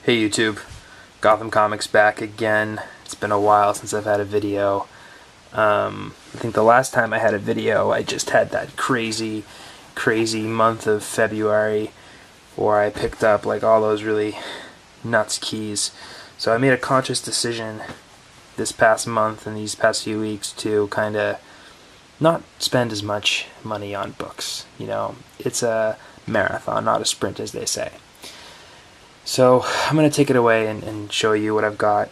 Hey YouTube, Gotham Comics back again. It's been a while since I've had a video. I think the last time I had a video, I just had that crazy month of February where I picked up like all those really nuts keys. So I made a conscious decision this past month and these past few weeks to kind of not spend as much money on books. You know, it's a marathon, not a sprint, as they say. So I'm going to take it away and show you what I've got,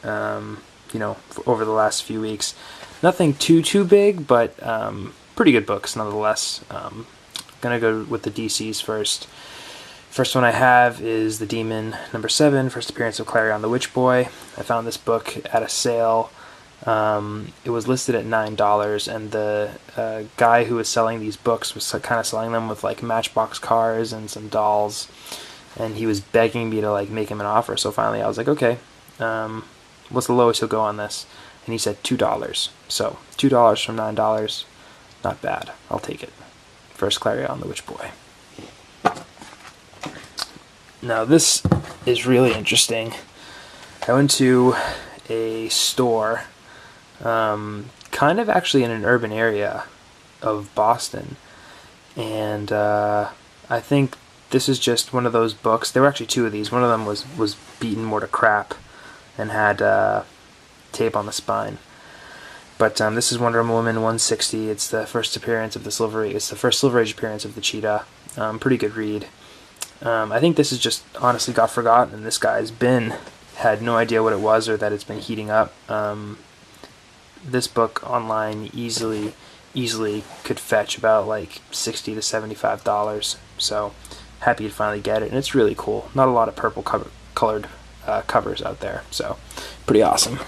over the last few weeks. Nothing too big, but pretty good books nonetheless. Going to go with the DCs first. First one I have is The Demon #7, first appearance of Clarion the Witch Boy. I found this book at a sale. It was listed at $9, and the guy who was selling these books was kind of selling them with like Matchbox cars and some dolls. And he was begging me to like make him an offer. So finally I was like, okay, what's the lowest he'll go on this? And he said $2. So $2 from $9, not bad. I'll take it. First Clarion the Witch Boy. Now this is really interesting. I went to a store, kind of actually in an urban area of Boston, and I think this is just one of those books. There were actually two of these. One of them was beaten more to crap and had tape on the spine. But this is Wonder Woman 160. It's the first appearance of the Silver Age. It's the first Silver Age appearance of the Cheetah. Pretty good read. I think this is just honestly got forgotten, and this guy's had no idea what it was or that it's been heating up. This book online easily could fetch about like $60 to $75. So happy to finally get it, and it's really cool. Not a lot of purple colored covers out there, so pretty awesome.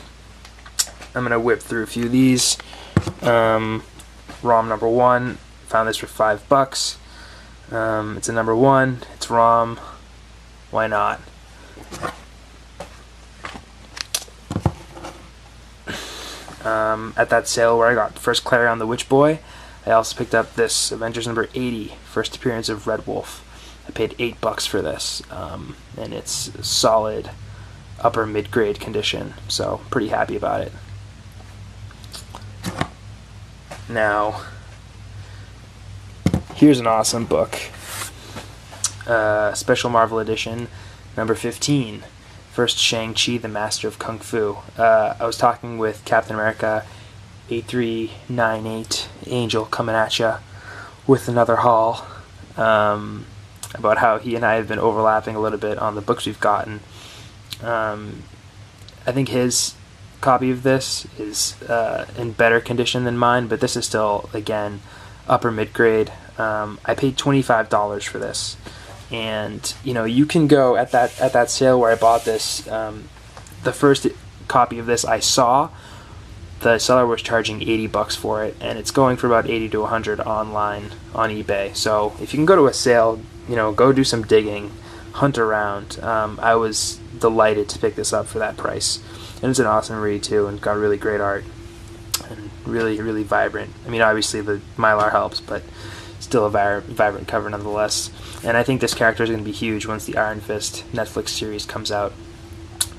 I'm gonna whip through a few of these. ROM #1, found this for $5. It's a #1. It's ROM. Why not? At that sale where I got first Clarion the Witch Boy, I also picked up this Avengers #80, first appearance of Red Wolf. I paid $8 for this, and it's solid upper mid-grade condition, so pretty happy about it. Now, here's an awesome book. Special Marvel Edition, #15, first Shang-Chi, the Master of Kung Fu. I was talking with Captain America 8398 Angel coming at ya with another haul, about how he and I have been overlapping a little bit on the books we've gotten. I think his copy of this is in better condition than mine, but this is still, again, upper mid-grade. I paid $25 for this, and you can go at that sale where I bought this. The first copy of this I saw, the seller was charging $80 for it, and it's going for about $80 to $100 online on eBay. So if you can go to a sale, go do some digging, hunt around. I was delighted to pick this up for that price, and it's an awesome read too, and got really great art and really vibrant. I mean, obviously the Mylar helps, but still a vibrant cover nonetheless. And I think this character is going to be huge once the Iron Fist Netflix series comes out.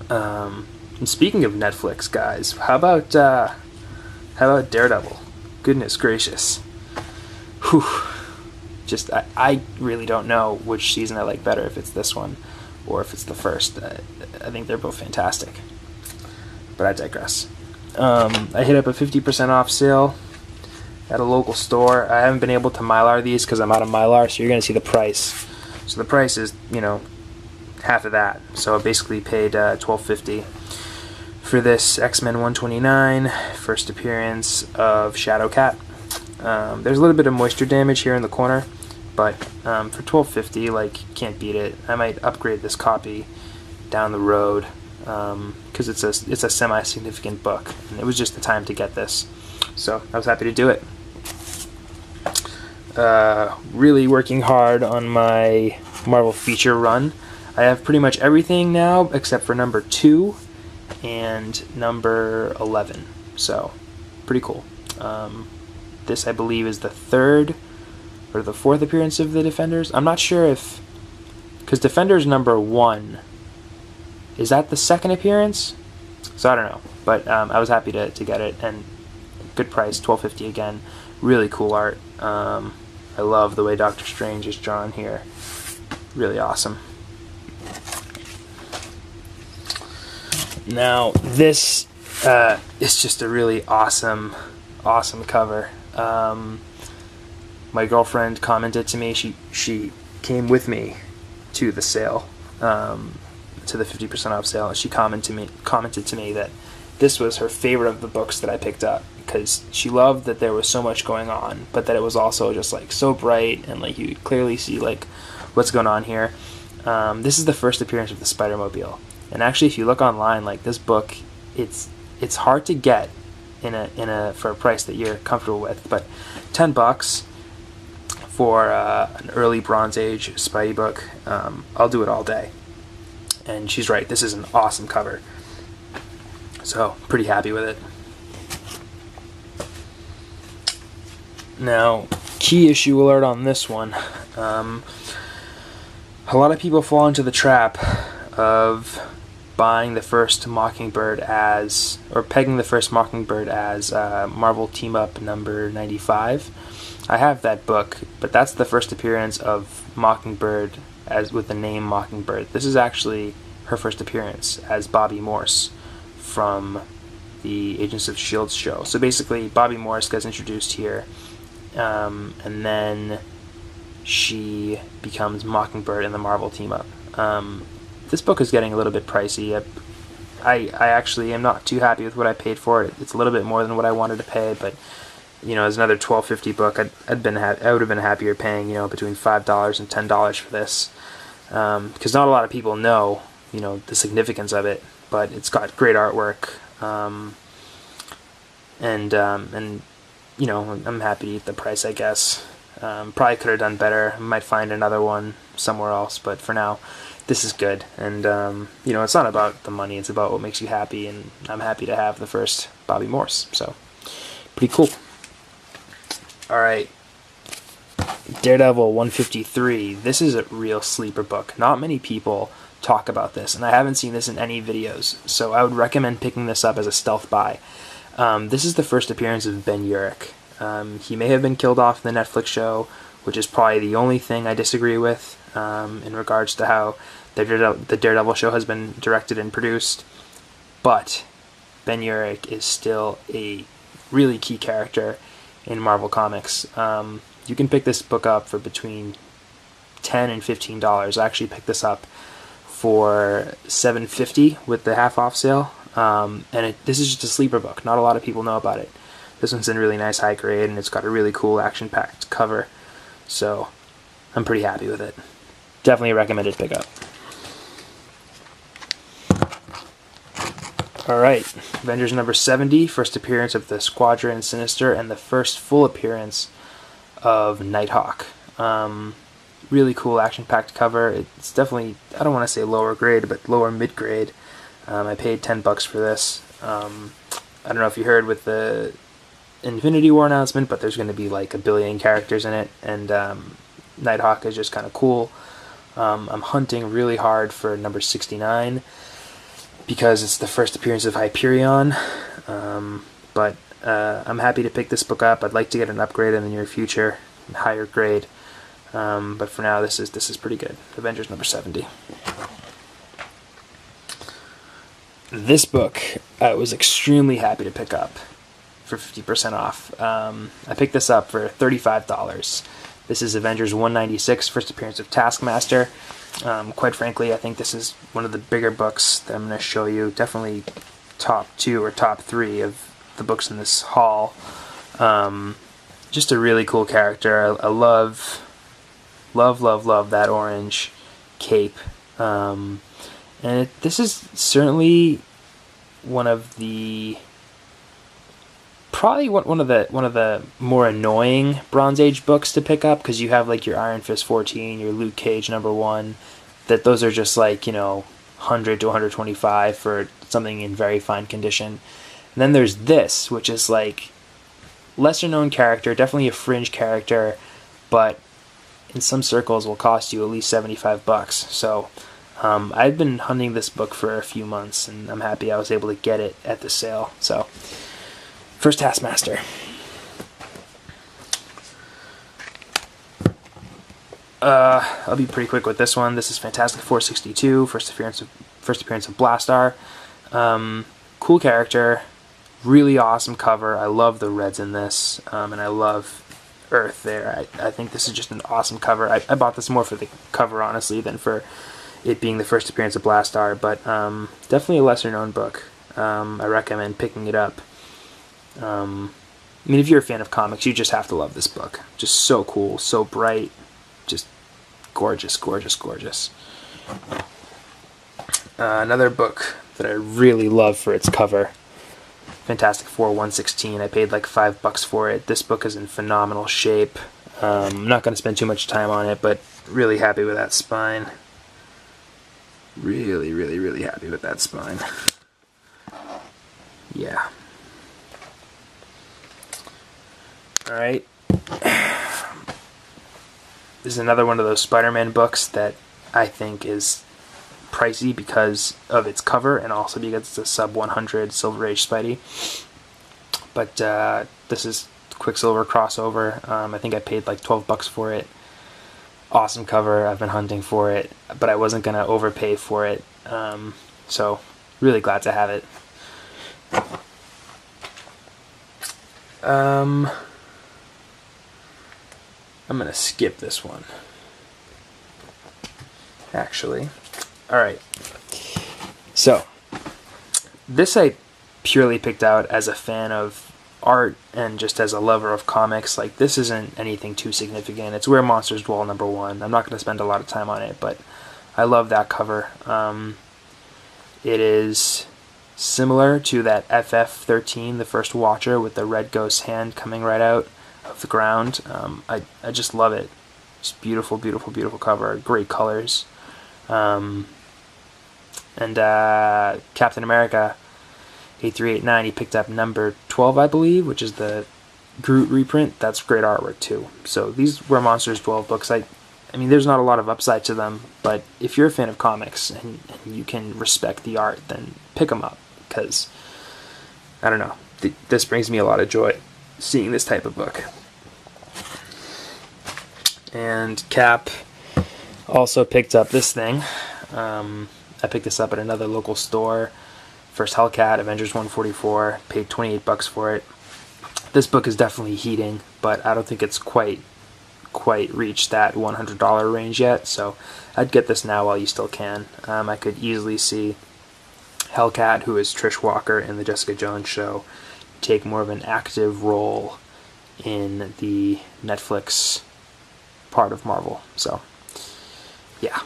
And speaking of Netflix, guys, how about Daredevil? Goodness gracious. Whew. Just, I really don't know which season I like better, if it's this one or if it's the first. I think they're both fantastic. But I digress. I hit up a 50% off sale at a local store. I haven't been able to Mylar these because I'm out of Mylar, so you're going to see the price. So the price is, half of that. So I basically paid $12.50 for this X-Men 129, first appearance of Shadowcat. There's a little bit of moisture damage here in the corner, but for $12.50, like, can't beat it. I might upgrade this copy down the road because it's a semi-significant book, and it was just the time to get this. So I was happy to do it. Really working hard on my Marvel feature run. I have pretty much everything now except for #2 and #11. So pretty cool. This, I believe, is the third or the fourth appearance of the Defenders. I'm not sure if, because Defenders #1 is that the second appearance? So I don't know, but I was happy to get it, and good price, $12.50 again. Really cool art. I love the way Doctor Strange is drawn here. Really awesome. Now this is just a really awesome cover. My girlfriend commented to me. She came with me to the sale, to the 50% off sale. She commented to me that this was her favorite of the books that I picked up, because she loved that there was so much going on, but that it was also just like so bright, and like you could clearly see like what's going on here. This is the first appearance of the Spider-Mobile, and actually, if you look online, like this book, it's hard to get for a price that you're comfortable with, but $10 for an early Bronze Age Spidey book, I'll do it all day. And she's right, this is an awesome cover. So, pretty happy with it. Now, key issue alert on this one. A lot of people fall into the trap of buying the first Mockingbird as, or pegging the first Mockingbird as Marvel Team Up number 95. I have that book, but that's the first appearance of Mockingbird as with the name Mockingbird. This is actually her first appearance as Bobby Morse from the Agents of S.H.I.E.L.D. show. So basically, Bobby Morse gets introduced here, and then she becomes Mockingbird in the Marvel Team Up. This book is getting a little bit pricey. I actually am not too happy with what I paid for it. It's a little bit more than what I wanted to pay, but you know, as another $12.50 book, I would have been happier paying, you know, between $5 and $10 for this, because not a lot of people know, you know, the significance of it. But it's got great artwork, and you know, I'm happy to eat the price, I guess. Probably could have done better. I might find another one somewhere else, but for now, this is good. And you know, it's not about the money; it's about what makes you happy. And I'm happy to have the first Bobby Morse. So, pretty cool. All right, Daredevil 153. This is a real sleeper book. Not many people talk about this, and I haven't seen this in any videos, so I would recommend picking this up as a stealth buy. This is the first appearance of Ben Urich. He may have been killed off in the Netflix show, which is probably the only thing I disagree with in regards to how the Daredevil show has been directed and produced, but Ben Urich is still a really key character in Marvel Comics. You can pick this book up for between $10 and $15. I actually picked this up for $7.50 with the half off sale, and this is just a sleeper book. Not a lot of people know about it. This one's in really nice high grade, and it's got a really cool action-packed cover, so I'm pretty happy with it. Definitely a recommended pickup. Alright, Avengers number 70, first appearance of the Squadron Sinister, and the first full appearance of Nighthawk. Really cool action-packed cover. It's definitely, I don't want to say lower grade, but lower mid-grade. I paid $10 for this. I don't know if you heard with the Infinity War announcement, but there's going to be like 1 billion characters in it, and Nighthawk is just kind of cool. I'm hunting really hard for number 69 because it's the first appearance of Hyperion, but I'm happy to pick this book up. I'd like to get an upgrade in the near future, higher grade. But for now, this is pretty good. Avengers number 70. This book I was extremely happy to pick up for 50% off. I picked this up for $35. This is Avengers 196, first appearance of Taskmaster. Quite frankly, I think this is one of the bigger books that I'm going to show you. Definitely top 2 or top 3 of the books in this haul. Just a really cool character. I love that orange cape, and this is certainly one of the one of the more annoying Bronze Age books to pick up, because you have like your Iron Fist 14, your Luke Cage number 1, that those are just like, you know, 100 to 125 for something in very fine condition. And then there's this, which is like lesser known character, definitely a fringe character, but in some circles will cost you at least $75. So I've been hunting this book for a few months, and I'm happy I was able to get it at the sale. So, First Taskmaster. I'll be pretty quick with this one. This is Fantastic Four 62, first appearance of Blastar. Cool character, really awesome cover. I love the reds in this, and I love Earth there. I think this is just an awesome cover. I bought this more for the cover, honestly, than for it being the first appearance of Blastar, but definitely a lesser known book. I recommend picking it up. I mean, if you're a fan of comics, you just have to love this book. Just so cool, so bright, just gorgeous, gorgeous, gorgeous. Another book that I really love for its cover, Fantastic Four 116. I paid like $5 for it. This book is in phenomenal shape. I'm not going to spend too much time on it, but really happy with that spine. Really, really, really happy with that spine. Yeah. Alright. This is another one of those Spider-Man books that I think is pricey because of its cover and also because it's a sub 100 Silver Age Spidey. But this is Quicksilver crossover. I think I paid like $12 for it. Awesome cover. I've been hunting for it, but I wasn't going to overpay for it. So really glad to have it. I'm going to skip this one, actually. Alright, so this I purely picked out as a fan of art and just as a lover of comics. Like, this isn't anything too significant. It's Where Monsters Dwell #1. I'm not going to spend a lot of time on it, but I love that cover. It is similar to that FF13, the First Watcher, with the red ghost hand coming right out of the ground. I just love it. Just beautiful, beautiful, beautiful cover. Great colors. And Captain America 8389, he picked up number 12, I believe, which is the Groot reprint. That's great artwork too. So these Where Monsters Dwell books, I mean, there's not a lot of upside to them, but if you're a fan of comics and you can respect the art, then pick them up, because, I don't know, this brings me a lot of joy, seeing this type of book. And Cap also picked up this thing. I picked this up at another local store. First Hellcat, Avengers 144, paid $28 for it. This book is definitely heating, but I don't think it's quite reached that $100 range yet, so I'd get this now while you still can. I could easily see Hellcat, who is Trish Walker in the Jessica Jones show, take more of an active role in the Netflix part of Marvel. So, yeah.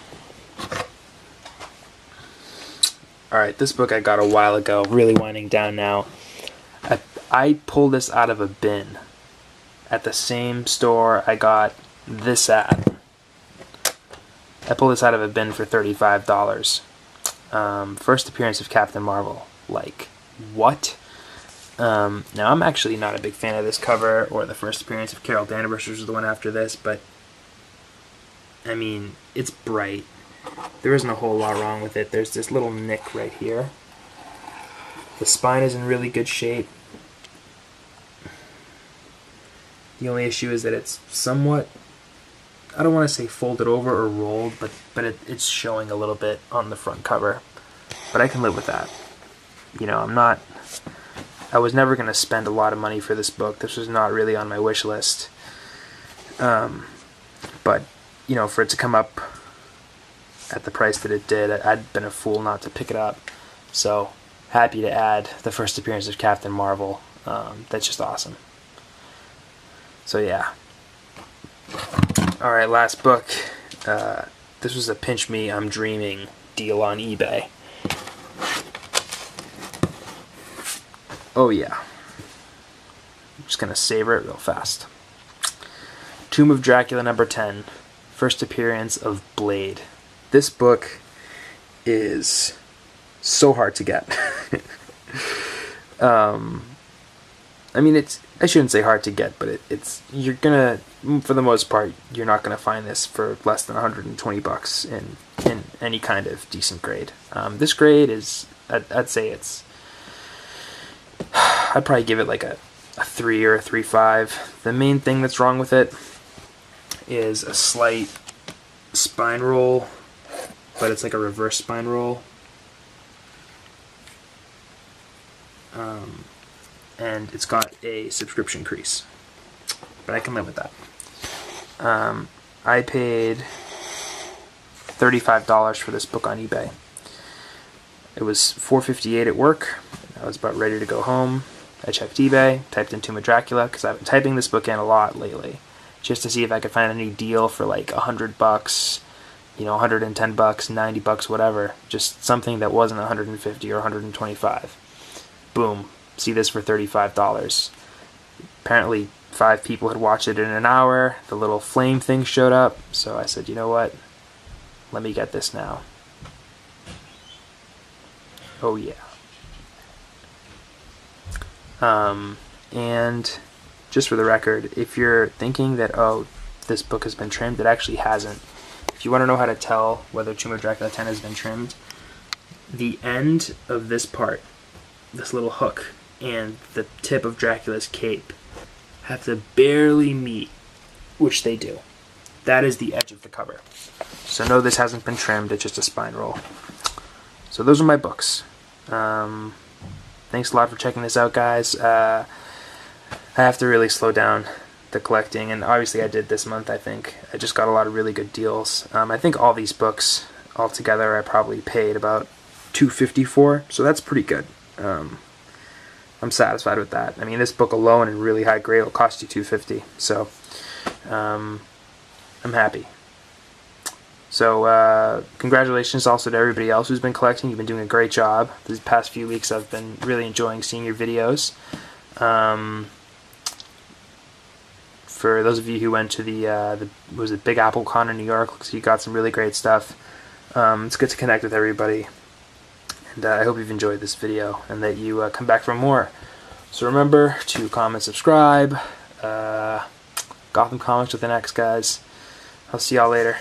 Alright, this book I got a while ago, really winding down now. I pulled this out of a bin at the same store I got this at. I pulled this out of a bin for $35. First appearance of Captain Marvel. Like, what? Now, I'm actually not a big fan of this cover or the first appearance of Carol Danvers, which was the one after this, but I mean, it's bright. There isn't a whole lot wrong with it. There's this little nick right here. The spine is in really good shape. The only issue is that it's somewhat, I don't want to say folded over or rolled, but it's showing a little bit on the front cover. But I can live with that. You know, I was never going to spend a lot of money for this book. This was not really on my wish list. But, you know, for it to come up at the price that it did, I'd been a fool not to pick it up. So, happy to add the first appearance of Captain Marvel. That's just awesome. So, yeah. Alright, last book. This was a Pinch Me, I'm Dreaming deal on eBay. Oh, yeah. I'm just going to savor it real fast. Tomb of Dracula #10. First appearance of Blade. This book is so hard to get. I mean, I shouldn't say hard to get, but you're gonna, for the most part, you're not gonna find this for less than 120 bucks in any kind of decent grade. This grade is, I'd say I'd probably give it like a 3 or a 3.5. The main thing that's wrong with it is a slight spine roll, but it's like a reverse spine roll. And it's got a subscription crease, but I can live with that. I paid $35 for this book on eBay. It was $4.58 at work. I was about ready to go home. I checked eBay, typed in Tomb of Dracula, because I've been typing this book in a lot lately, just to see if I could find any deal for like $100, $110, $90, whatever. Just something that wasn't $150 or $125. Boom. See this for $35. Apparently 5 people had watched it in an hour. The little flame thing showed up, so I said, you know what? Let me get this now. Oh yeah. And just for the record, if you're thinking that, oh, this book has been trimmed, it actually hasn't. If you want to know how to tell whether Tomb of Dracula 10 has been trimmed, the end of this part, this little hook, and the tip of Dracula's cape have to barely meet, which they do. That is the edge of the cover. So no, this hasn't been trimmed, it's just a spine roll. So those are my books. Thanks a lot for checking this out, guys. I have to really slow down the collecting, and obviously I did this month, I think. I just got a lot of really good deals. I think all these books altogether I probably paid about $2.50 for, so that's pretty good. I'm satisfied with that. I mean, this book alone in really high grade will cost you $2.50, so I'm happy. So congratulations also to everybody else who's been collecting. You've been doing a great job. These past few weeks I've been really enjoying seeing your videos. For those of you who went to the was it Big Apple Con in New York, looks like you got some really great stuff. It's good to connect with everybody. And I hope you've enjoyed this video and that you come back for more. So remember to comment, subscribe. Gotham Comics with an X, guys. I'll see y'all later.